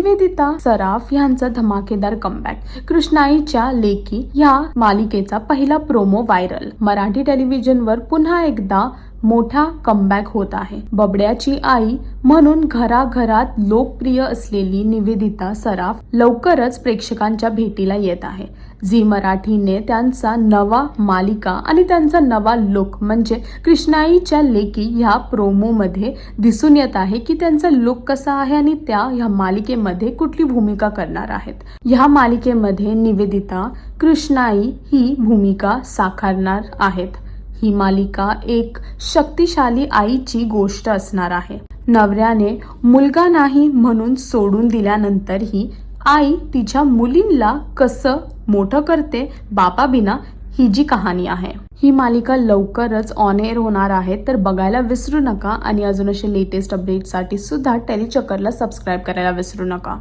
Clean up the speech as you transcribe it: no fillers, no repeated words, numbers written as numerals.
निवेदिता सराफ यांचा धमाकेदार कमबॅक. कृष्णाईच्या लेकी या मालिकेचा पहिला प्रोमो व्हायरल. मराठी टेलिव्हिजनवर पुन्हा एकदा मोठा कमबॅक होत आहे. बबड्याची आई म्हणून घराघरात लोकप्रिय असलेली निवेदिता सराफ लवकरच प्रेक्षकांच्या भेटीला येत आहे. झी मराठीने त्यांचा नवा मालिका आणि त्यांचा नवा लुक म्हणजे कृष्णाईच्या लेकी ह्या प्रोमो मध्ये दिसून येत आहे की त्यांचा लुक कसा आहे आणि त्या ह्या मालिकेमध्ये कुठली भूमिका करणार आहेत. ह्या मालिकेमध्ये निवेदिता कृष्णाई ही भूमिका साकारणार आहेत. ही मालिका एक शक्तिशाली आईची गोष्ट असणार आहे. नवऱ्याने मुलगा नाही म्हणून सोडून दिल्यानंतरही आई तिच्या मुलींना कसं मोठं करते बापाबिना, ही जी कहाणी आहे. ही मालिका लवकरच ऑन एअर होणार आहे, तर बघायला विसरू नका आणि अजून असे लेटेस्ट अपडेटसाठी सुद्धा टेलीचक्करला सबस्क्राईब करायला विसरू नका.